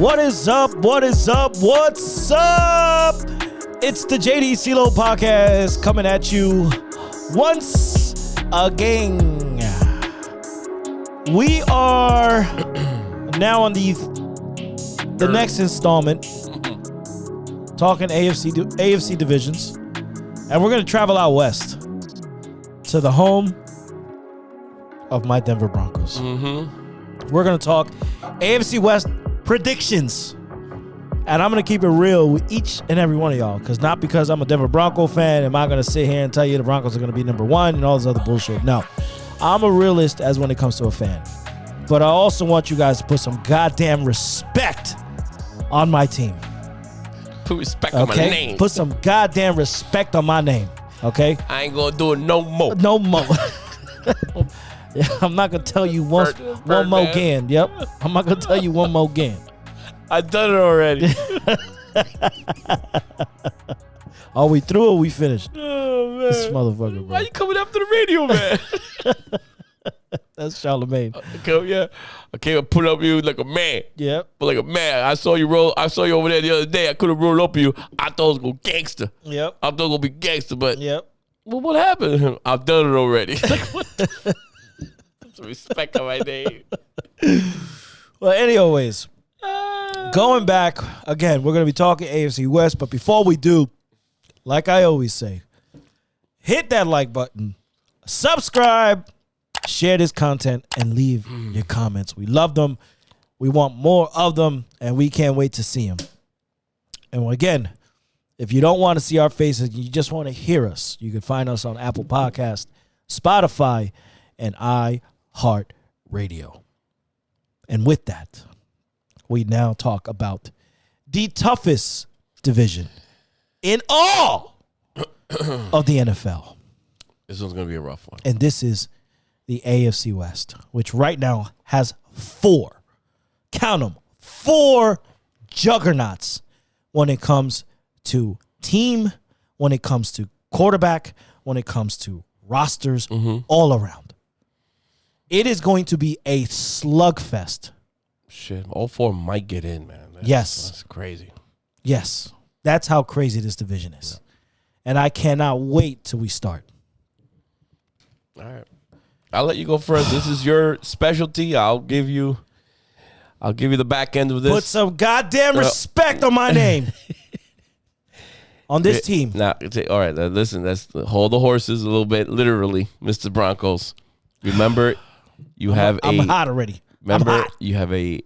What is up? What is up? What's up? It's the JD CeeLo podcast coming at you once again. We are now on the next installment, talking AFC divisions, and we're going to travel out west to the home of my Denver Broncos. We're going to talk AFC West predictions. And I'm going to keep it real with each and every one of y'all. Not because I'm a Denver Bronco fan am I going to sit here and tell you the Broncos are going to be number one and all this other bullshit. No. I'm a realist as when it comes to a fan. But I also want you guys to put some goddamn respect on my team. Put respect on my name. Put some goddamn respect on my name. Okay? I ain't going to do it no more. No more. Yeah, I'm not going to tell you one more again. Yep. I'm not going to tell you one more again. I done it already. Are we through or we finished? Oh, man. This motherfucker, bro. Why you coming after the radio, man? That's Charlemagne. Okay, yeah. I came and put up you like a man. Yep. But like a man. I saw you over there the other day. I could have rolled up you. I thought it was going to be gangster. Yep. I thought it was going to be gangster, but Yep. well, what happened? I've done it already. Like, what the Some respect on my name. Well, anyways, going back, again, we're going to be talking AFC West, but before we do, like I always say, hit that like button, subscribe, share this content, and leave your comments. We love them. We want more of them, and we can't wait to see them. And again, if you don't want to see our faces, you just want to hear us, you can find us on Apple Podcasts, Spotify, and iHeart Radio. And with that, we now talk about the toughest division in all of the NFL. This one's going to be a rough one. And this is the AFC West, which right now has four juggernauts when it comes to team, when it comes to quarterback, when it comes to rosters, all around. It is going to be a slugfest. Shit, all four might get in, man. That's crazy. Yes, that's how crazy this division is. Yeah. And I cannot wait till we start. All right. I'll let you go first. This is your specialty. I'll give you the back end of this. Put some goddamn respect on my name. On this team. Now, all right, listen, hold the horses a little bit, literally, Mr. Broncos. Remember, I'm hot already. Remember, you have a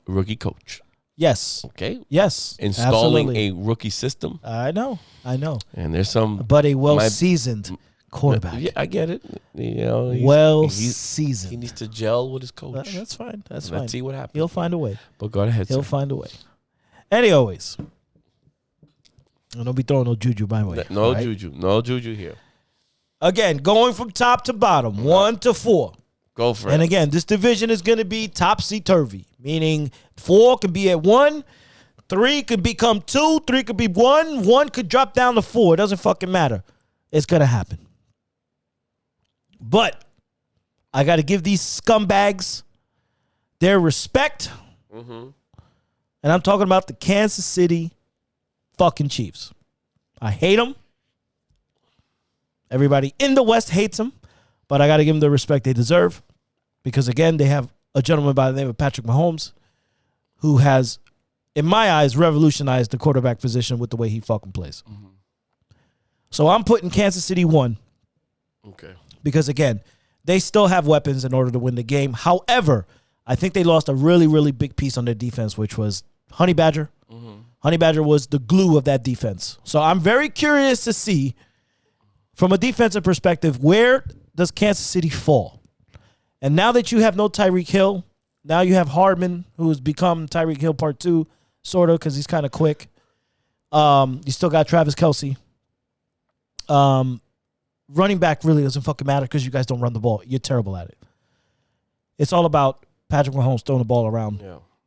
rookie coach. Yes. Okay. Yes. Installing absolutely. a rookie system. I know. And there's some, but a well-seasoned quarterback. Yeah, I get it. You know, well-seasoned. He needs to gel with his coach. That's fine. Let's see what happens. He'll find a way. But go ahead. He'll find a way. Anyways, don't be throwing no juju my way. No juju here. Again, going from top to bottom, 1 to 4. Go for it. And again, this division is going to be topsy-turvy, meaning 4 could be at 1, 3 could become 2, 3 could be 1, 1 could drop down to 4. It doesn't fucking matter. It's going to happen. But I got to give these scumbags their respect. And I'm talking about the Kansas City fucking Chiefs. I hate them. Everybody in the West hates them. But I got to give them the respect they deserve. Because, again, they have a gentleman by the name of Patrick Mahomes who has, in my eyes, revolutionized the quarterback position with the way he fucking plays. So I'm putting Kansas City 1. Okay. Because, again, they still have weapons in order to win the game. However, I think they lost a really, really big piece on their defense, which was Honey Badger. Honey Badger was the glue of that defense. So I'm very curious to see, from a defensive perspective, where does Kansas City fall? And now that you have no Tyreek Hill, now you have Hardman, who has become Tyreek Hill part 2, sort of, because he's kind of quick. You still got Travis Kelce. Running back really doesn't fucking matter because you guys don't run the ball. You're terrible at it. It's all about Patrick Mahomes throwing the ball around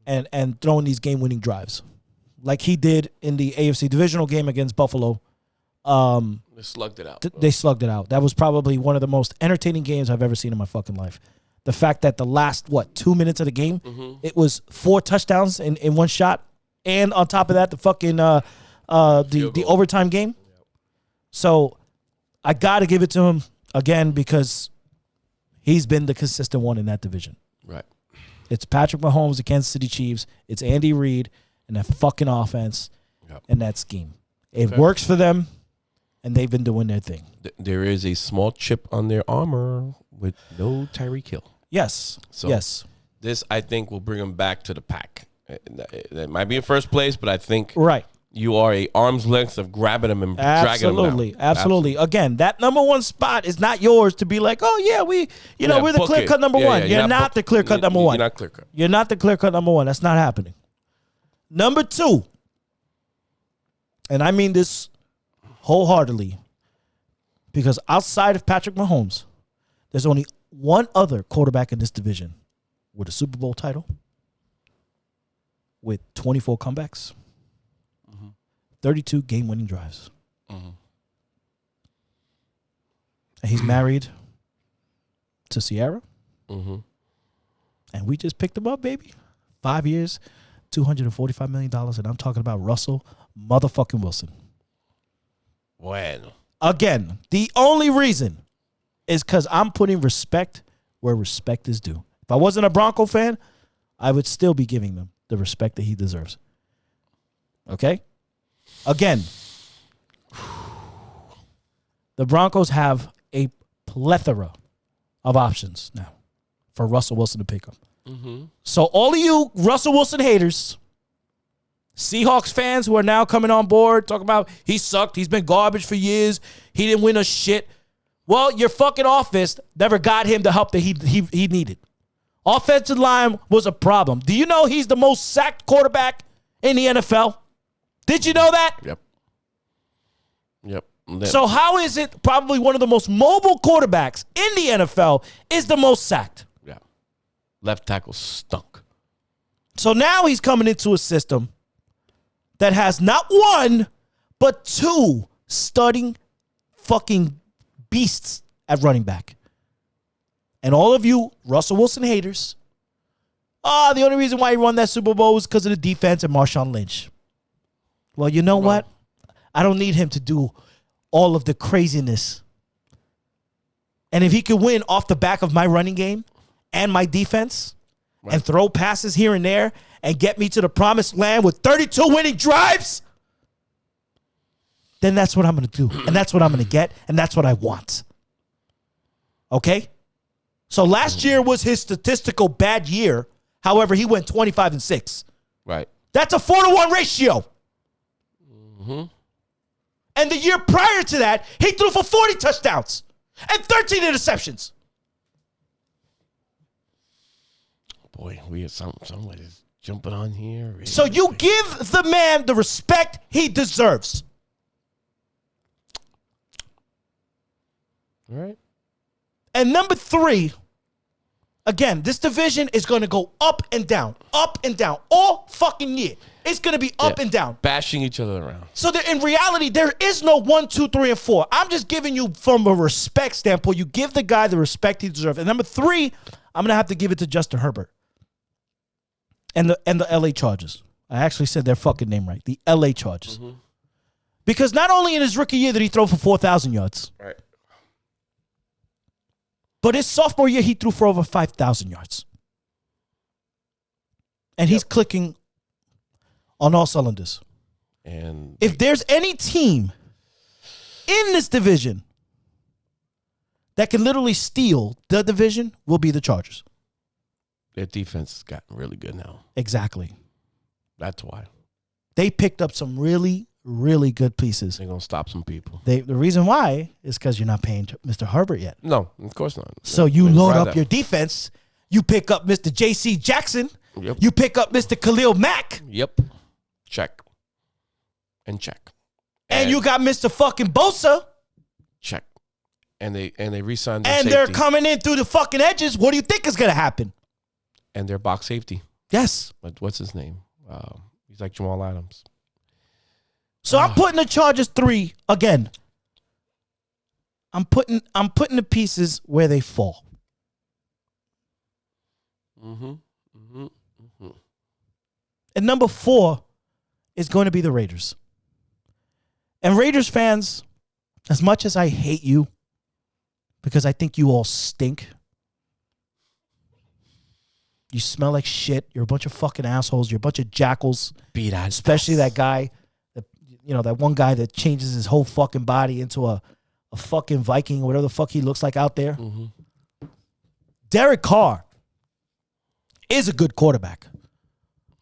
and throwing these game-winning drives. Like he did in the AFC divisional game against Buffalo. They slugged it out. They slugged it out. That was probably one of the most entertaining games I've ever seen in my fucking life. The fact that the last 2 minutes of the game, it was 4 touchdowns in one shot, and on top of that, the fucking the overtime game. So I got to give it to him again because he's been the consistent one in that division. Right. It's Patrick Mahomes, the Kansas City Chiefs. It's Andy Reid and that fucking offense and that scheme. It works for them, and they've been doing their thing. There is a small chip on their armor with no Tyreek Hill. Yes. So yes. This, I think, will bring them back to the pack. It might be in first place, but I think you are a arm's length of grabbing them and dragging them down. Absolutely. Again, that number 1 spot is not yours to be like, oh, yeah, we're the clear-cut number 1. You're not the clear-cut number 1. You're not clear-cut. You're not the clear-cut number 1. That's not happening. Number 2, and I mean this wholeheartedly, because outside of Patrick Mahomes, there's only one other quarterback in this division with a Super Bowl title, with 24 comebacks, 32 game-winning drives. And he's married to Sierra. And we just picked him up, baby. 5 years, $245 million, and I'm talking about Russell motherfucking Wilson. Bueno. Again, the only reason is because I'm putting respect where respect is due. If I wasn't a Bronco fan, I would still be giving him the respect that he deserves. Okay? Again, the Broncos have a plethora of options now for Russell Wilson to pick up. So all of you Russell Wilson haters, Seahawks fans who are now coming on board, talking about he sucked, he's been garbage for years, he didn't win a shit. Well, your fucking offense never got him the help that he needed. Offensive line was a problem. Do you know he's the most sacked quarterback in the NFL? Did you know that? Yep. So how is it probably one of the most mobile quarterbacks in the NFL is the most sacked? Yeah. Left tackle stunk. So now he's coming into a system that has not one, but 2 starting fucking beasts at running back. And all of you Russell Wilson haters, the only reason why he won that Super Bowl was because of the defense and Marshawn Lynch. Well, you know what? I don't need him to do all of the craziness. And if he could win off the back of my running game and my defense and throw passes here and there and get me to the promised land with 32 winning drives, then that's what I'm going to do. And that's what I'm going to get. And that's what I want. Okay? So last year was his statistical bad year. However, he went 25-6. Right. That's a 4-to-1 ratio. And the year prior to that, he threw for 40 touchdowns and 13 interceptions. Boy, we have somebody's jumping on here. So you give the man the respect he deserves. All right. And number 3, again, this division is going to go up and down all fucking year. It's going to be up and down. Bashing each other around. So in reality, there is no 1, 2, 3, and 4. I'm just giving you from a respect standpoint. You give the guy the respect he deserves. And number 3, I'm going to have to give it to Justin Herbert and the LA Chargers. I actually said their fucking name right. The LA Chargers. Because not only in his rookie year did he throw for 4,000 yards. Right. But his sophomore year, he threw for over 5,000 yards. And he's clicking on all cylinders. And if there's any team in this division that can literally steal the division, will be the Chargers. Their defense has gotten really good now. Exactly. That's why. They picked up some really, really good pieces. They're going to stop some people. The reason why is because you're not paying Mr. Herbert yet. No, of course not. So you load up your defense. You pick up Mr. J.C. Jackson. Yep. You pick up Mr. Khalil Mack. Yep. Check. And check. And you got Mr. fucking Bosa. Check. And they re-signed their and safety. They're coming in through the fucking edges. What do you think is going to happen? And their box safety. Yes. But what's his name? He's like Jamal Adams. So I'm putting the Chargers 3 again. I'm putting the pieces where they fall. And number 4 is going to be the Raiders. And Raiders fans, as much as I hate you, because I think you all stink. You smell like shit. You're a bunch of fucking assholes. You're a bunch of jackals. Especially that guy, that one guy that changes his whole fucking body into a fucking Viking, whatever the fuck he looks like out there. Derek Carr is a good quarterback.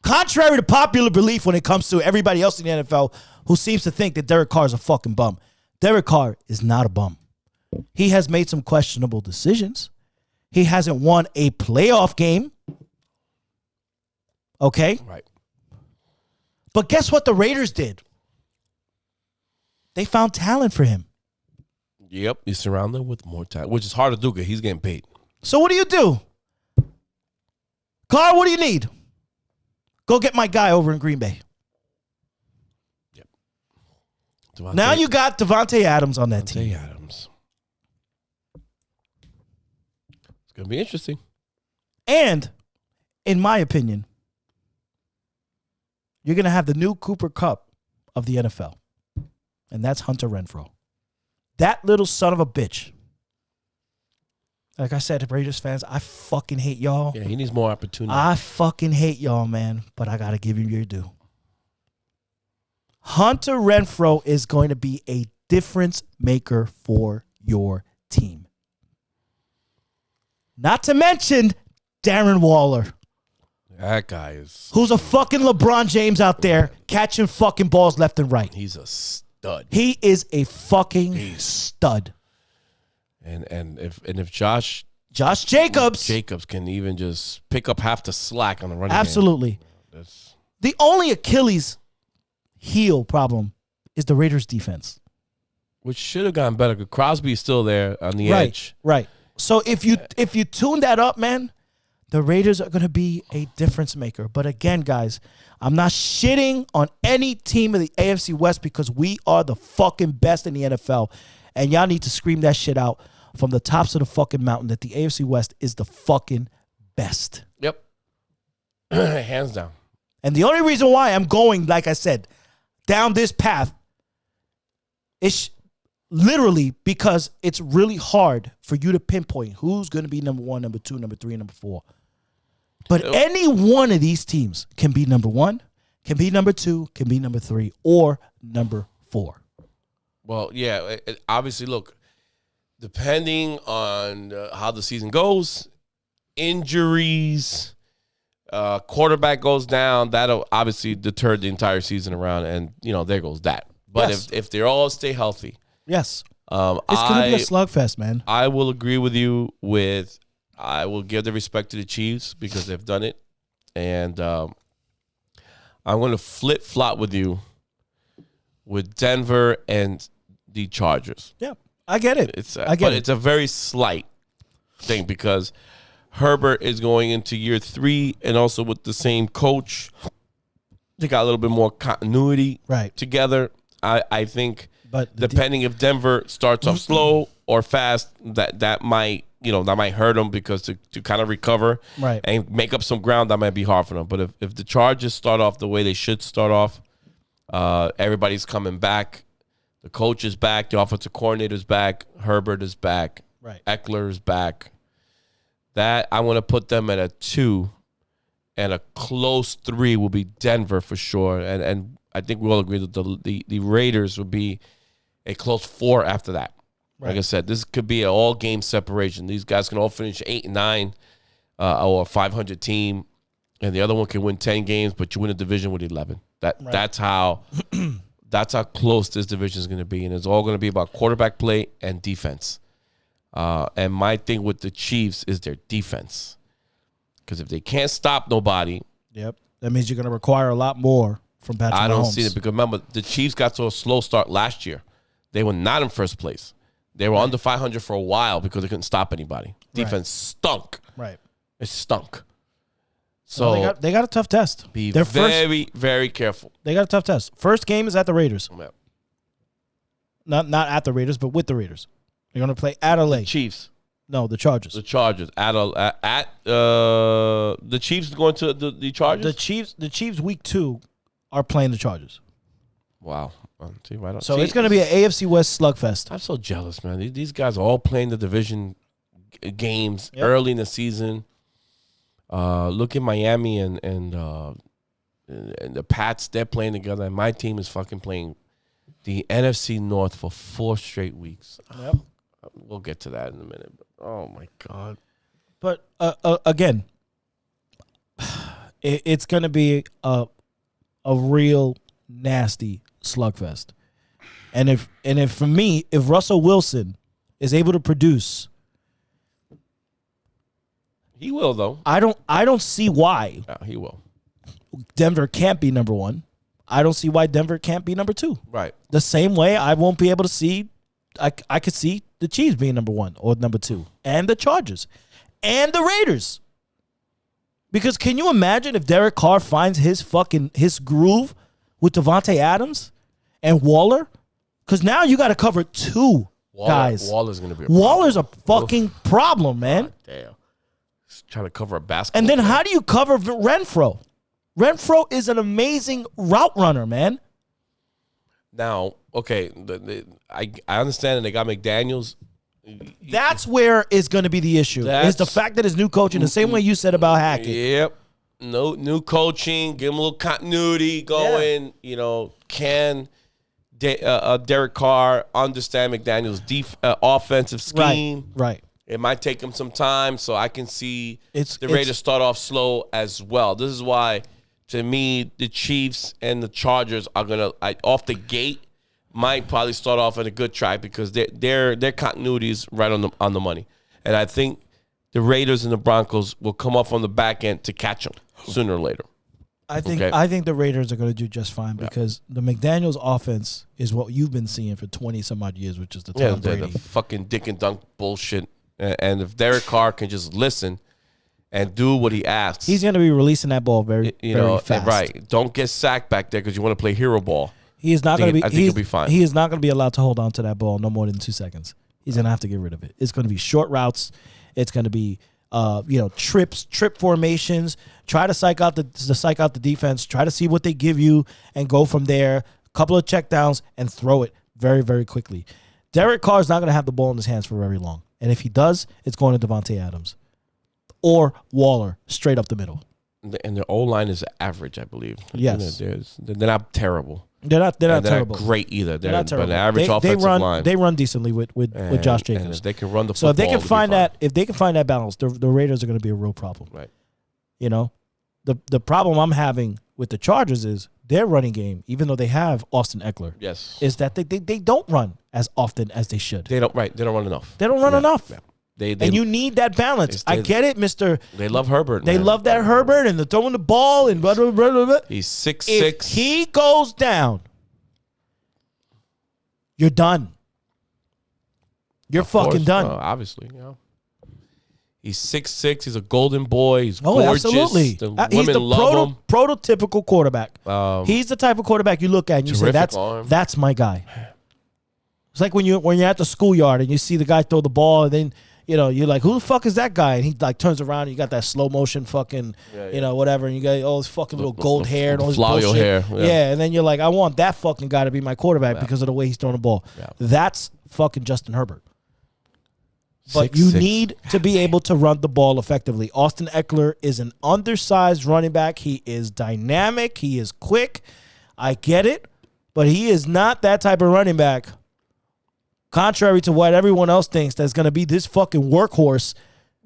Contrary to popular belief when it comes to everybody else in the NFL who seems to think that Derek Carr is a fucking bum. Derek Carr is not a bum. He has made some questionable decisions. He hasn't won a playoff game. Okay? Right. But guess what the Raiders did? They found talent for him. Yep. You surround him with more talent, which is hard to do because he's getting paid. So what do? Carr, what do you need? Go get my guy over in Green Bay. Yep. Now you got Devontae Adams on that team. Devontae Adams. It's going to be interesting. And, in my opinion, you're going to have the new Cooper Kupp of the NFL. And that's Hunter Renfrow. That little son of a bitch. Like I said, Raiders fans, I fucking hate y'all. Yeah, he needs more opportunity. I fucking hate y'all, man. But I got to give you your due. Hunter Renfrow is going to be a difference maker for your team. Not to mention Darren Waller. That guy is... Who's a fucking LeBron James out there catching fucking balls left and right. He's a stud. He is a fucking stud. And if Josh Jacobs can even just pick up half the slack on the running absolutely. game. The only Achilles heel problem is the Raiders defense. Which should have gotten better because Crosby's still there on the edge. Right. So if you tune that up, man, the Raiders are going to be a difference maker. But again, guys, I'm not shitting on any team of the AFC West because we are the fucking best in the NFL. And y'all need to scream that shit out from the tops of the fucking mountain that the AFC West is the fucking best. Yep. Hands down. And the only reason why I'm going, like I said, down this path is literally because it's really hard for you to pinpoint who's going to be number 1, number 2, number 3, and number 4. But any one of these teams can be number 1, can be number 2, can be number 3, or number 4. Well, yeah, obviously, look, depending on how the season goes, injuries, quarterback goes down, that'll obviously deter the entire season around, and, there goes that. But yes. if they all stay healthy. Yes. It's going to be a slugfest, man. I will agree with you I will give the respect to the Chiefs because they've done it. And I'm going to flip-flop with you with Denver and the Chargers. Yeah, I get it. It's a very slight thing because Herbert is going into year 3 and also with the same coach. They got a little bit more continuity together. I think, but depending if Denver starts off slow or fast, that might hurt them because to kind of recover and make up some ground, that might be hard for them. But if the Chargers start off the way they should start off, everybody's coming back. The coach is back. The offensive coordinator's back. Herbert is back. Eckler is back. That I want to put them at a 2, and a close 3 will be Denver for sure. And I think we all agree that the Raiders would be a close 4 after that. Like I said, this could be an all-game separation. These guys can all finish 8 and 9 or a 500 team, and the other one can win 10 games, but you win a division with 11. That's how close this division is going to be, and it's all going to be about quarterback play and defense. And my thing with the Chiefs is their defense, because if they can't stop nobody, that means you're going to require a lot more from Patrick Mahomes. I don't see it because remember the Chiefs got to a slow start last year. They were not in first place. They were under 500 for a while because they couldn't stop anybody. Defense stunk. It stunk. So well, they got a tough test. Be very, very careful. They got a tough test. First game is at the Raiders. Not at the Raiders, but with the Raiders. They're going to play at LA. Chiefs. No, the Chargers. The Chargers the Chiefs going to the Chargers. The Chiefs week 2 are playing the Chargers. Wow. See, right so it's going to be an AFC West slugfest. I'm so jealous, man. These guys are all playing the division games early in the season. Look at Miami and the Pats. They're playing together, and my team is fucking playing the NFC North for 4 straight weeks. Yep. We'll get to that in a minute. Oh my God. But again, it's going to be a real nasty slugfest. And if for me, if Russell Wilson is able to produce, he will though. I don't see why. Yeah, he will. Denver can't be number 1. I don't see why Denver can't be number 2. Right. The same way I won't be able to see. I could see the Chiefs being number 1 or number 2, and the Chargers, and the Raiders. Because can you imagine if Derek Carr finds his groove with Devontae Adams and Waller? Because now you got to cover 2 guys. Waller's going to be Waller's a fucking problem, man. God damn. He's trying to cover a basketball. And then how do you cover Renfro? Renfro is an amazing route runner, man. Now, okay, I understand that they got McDaniels. That's where is going to be the issue. Is the fact that his new coaching, the same way you said about Hackett. Yep. No new coaching, give him a little continuity going. Yeah. You know, can Derek Carr understand McDaniels' offensive scheme? Right. It might take him some time, so I can see the Raiders start off slow as well. This is why, to me, the Chiefs and the Chargers are gonna off the gate might probably start off on a good track because their continuity is right on the money, and I think the Raiders and the Broncos will come off on the back end to catch them sooner or later. I think the Raiders are going to do just fine because the McDaniels offense is what you've been seeing for 20 some odd years, which is the Tom Brady. The fucking dick and dunk bullshit. And if Derek Carr can just listen and do what he asks, he's going to be releasing that ball very fast. Right. Don't get sacked back there because you want to play hero ball. He is not going to be. I think he'll be fine. He is not going to be allowed to hold on to that ball no more than 2 seconds. He's going to have to get rid of it. It's going to be short routes. It's going to be trip formations. Try to psych out the defense. Try to see what they give you and go from there. A couple of checkdowns and throw it very, very quickly. Derek Carr is not going to have the ball in his hands for very long. And if he does, it's going to Devontae Adams or Waller straight up the middle. And their O-line is average, I believe. Yes. They're not terrible. They're not terrible. They're not great either. They're not terrible. But an average offensive line. They run decently with Josh Jacobs. And if they can run the So football, if they can find that balance, the Raiders are going to be a real problem. Right. You know, the problem I'm having with the Chargers is their running game, even though they have Austin Eckler, is that they don't run as often as they should. They don't run enough. They don't run enough. Yeah. And you need that balance. I get it, Mr. They love Herbert. They love that Herbert and the throwing the ball and blah, blah, blah, blah, blah. He's 6'6". If he goes down, you're done. You're fucking done. Obviously, yeah. He's 6'6". He's a golden boy. He's gorgeous. Absolutely. He's the prototypical quarterback. He's the type of quarterback you look at and you say, that's my guy. It's like when you're at the schoolyard and you see the guy throw the ball and then you're like, who the fuck is that guy? And he like turns around and you got that slow motion fucking whatever, and you got all this fucking little gold hair and all this bullshit. Hair. Yeah, and then you're like, I want that fucking guy to be my quarterback because of the way he's throwing the ball. Yeah. That's fucking Justin Herbert. But you need to be able to run the ball effectively. Austin Eckler is an undersized running back. He is dynamic. He is quick. I get it. But he is not that type of running back, contrary to what everyone else thinks, that's going to be this fucking workhorse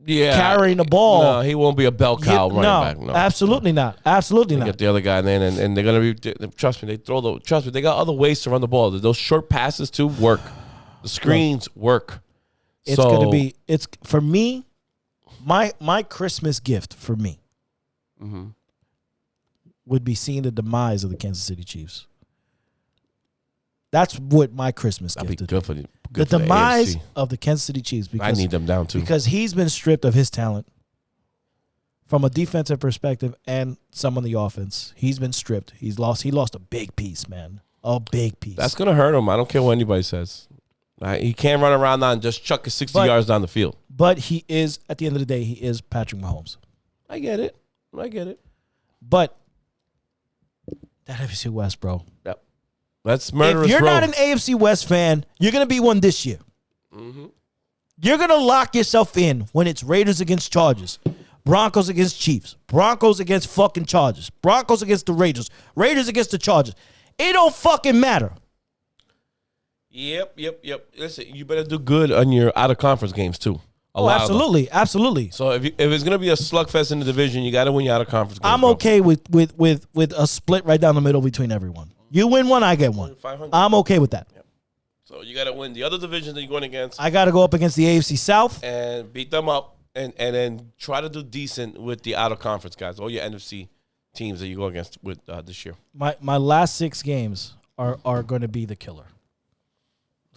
carrying the ball. No, he won't be a bell cow running back. No, absolutely not. Absolutely not. Get the other guy in, and they're going to be, trust me, they got other ways to run the ball. Those short passes too work. The screens work. It's going to be, for me, my Christmas gift for me would be seeing the demise of the Kansas City Chiefs. That's what my Christmas gift would be. Good for the demise AFC. Of the Kansas City Chiefs. Because, I need them down too. Because he's been stripped of his talent from a defensive perspective and some on the offense. He's been stripped. He lost a big piece, man. A big piece. That's going to hurt him. I don't care what anybody says. He can't run around now and just chuck it 60 yards down the field. But he is, at the end of the day, he is Patrick Mahomes. I get it. But that AFC West, bro. Yep. That's murderous. If you're not an AFC West fan, you're going to be one this year. Mm-hmm. You're going to lock yourself in when it's Raiders against Chargers, Broncos against Chiefs, Broncos against fucking Chargers, Broncos against the Raiders, Raiders against the Chargers. It don't fucking matter. Yep. Listen, you better do good on your out-of-conference games, too. Absolutely. So if it's going to be a slugfest in the division, you got to win your out-of-conference games. I'm okay with a split right down the middle between everyone. You win one, I get one. I'm okay with that. Yep. So you got to win the other divisions that you're going against. I got to go up against the AFC South. And beat them up and then try to do decent with the out-of-conference guys, all your NFC teams that you go against with this year. My last 6 games are going to be the killer.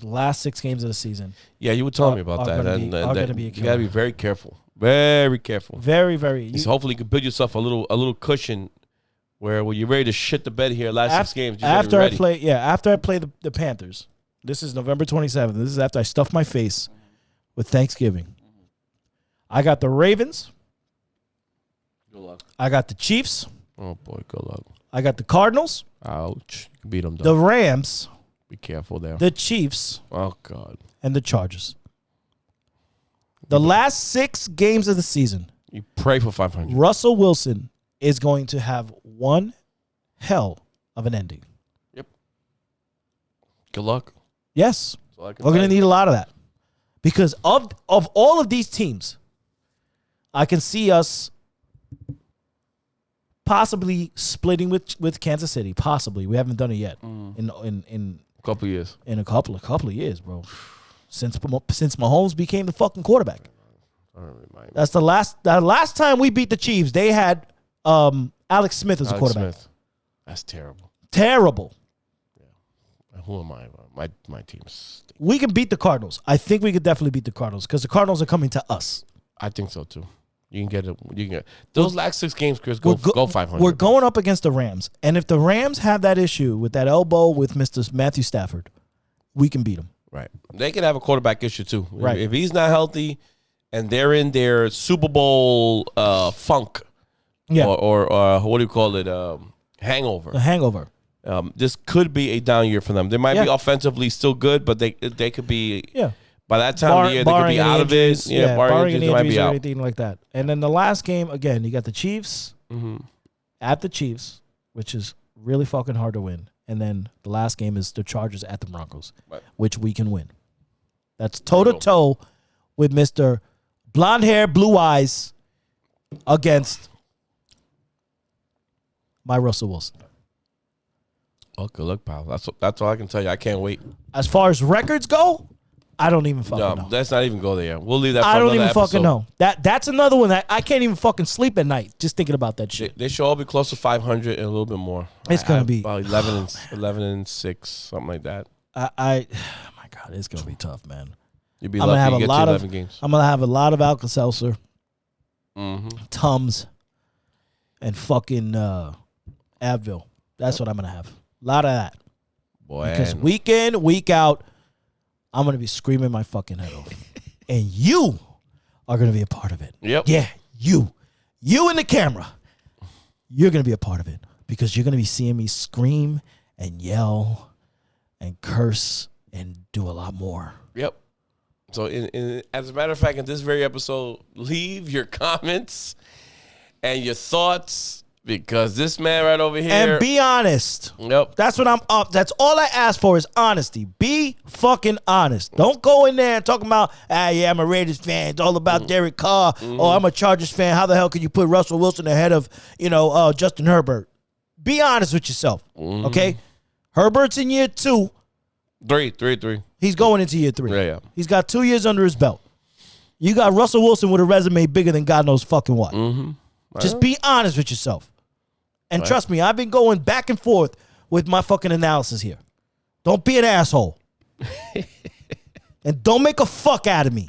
The last 6 games of the season. Yeah, you were telling me about that. Are going to be a killer. You got to be very careful. Very careful. Very, very. So hopefully you can build yourself a little cushion where when you're ready to shit the bed here last 6 games. After I play the Panthers. This is November 27th. This is after I stuff my face with Thanksgiving. I got the Ravens. Good luck. I got the Chiefs. Oh boy, good luck. I got the Cardinals. Ouch. You can beat them though. The Rams. Be careful there. The Chiefs. Oh, God. And the Chargers. The last 6 games of the season. You pray for 500. Russell Wilson is going to have one hell of an ending. Yep. Good luck. Yes. We're going to need a lot of that. Because of all of these teams, I can see us possibly splitting with Kansas City. Possibly. We haven't done it yet. In couple of years. In a couple of years, bro. Since Mahomes became the fucking quarterback. That's the last time we beat the Chiefs. They had Alex Smith as a quarterback. Smith. That's terrible. Terrible. Yeah. Who am I? My team's. We can beat the Cardinals. I think we could definitely beat the Cardinals because the Cardinals are coming to us. I think so too. You can get it. You can get those last 6 games, Chris. Go 500. We're going up against the Rams, and if the Rams have that issue with that elbow with Mr. Matthew Stafford, we can beat them. Right. They can have a quarterback issue too. Right. If he's not healthy, and they're in their Super Bowl funk, or what do you call it? Hangover. A hangover. This could be a down year for them. They might be offensively still good, but they could be. Yeah. By that time of the year, they could be out of it. Yeah, barring any injuries, they might be or out. anything like that. And then the last game, again, you got the Chiefs at the Chiefs, which is really fucking hard to win. And then the last game is the Chargers at the Broncos, which we can win. That's toe-to-toe with Mr. Blonde hair, blue eyes against my Russell Wilson. Oh, good luck, pal. That's all I can tell you. I can't wait. As far as records go, I don't even fucking know. Let's not even go there. We'll leave that for I don't another even episode. fucking know. That's another one that I can't even fucking sleep at night just thinking about that shit. They should all be close to 500 and a little bit more. It's going to be about 11 and 6, something like that. Oh my God, it's going to be tough, man. You'd be lucky to get to 11 games. I'm going to have a lot of Alka-Seltzer, Tums, and fucking Advil. That's what I'm going to have. A lot of that. Boy, because week in, week out, I'm going to be screaming my fucking head off. And you are going to be a part of it. Yep. Yeah, you. You in the camera. You're going to be a part of it because you're going to be seeing me scream and yell and curse and do a lot more. Yep. So, as a matter of fact, in this very episode, leave your comments and your thoughts because this man right over here. And be honest. Yep. That's what I'm up. That's all I ask for is honesty. Be fucking honest. Don't go in there and talk about, yeah, I'm a Raiders fan. It's all about Derek Carr. Oh, I'm a Chargers fan. How the hell can you put Russell Wilson ahead of, Justin Herbert? Be honest with yourself. Okay? Herbert's in year 2. Three. He's going into year 3. Yeah. He's got 2 years under his belt. You got Russell Wilson with a resume bigger than God knows fucking what. Just be honest with yourself. And trust me, I've been going back and forth with my fucking analysis here. Don't be an asshole. And don't make a fuck out of me.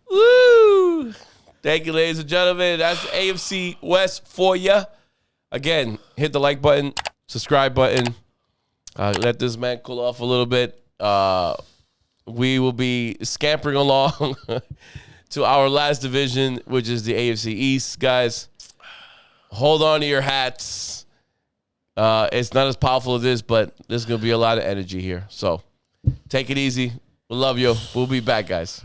Woo! Thank you, ladies and gentlemen. That's AFC West for you. Again, hit the like button, subscribe button. Let this man cool off a little bit. We will be scampering along to our last division, which is the AFC East. Guys, hold on to your hats. It's not as powerful as this, but there's going to be a lot of energy here. So take it easy. We love you. We'll be back, guys.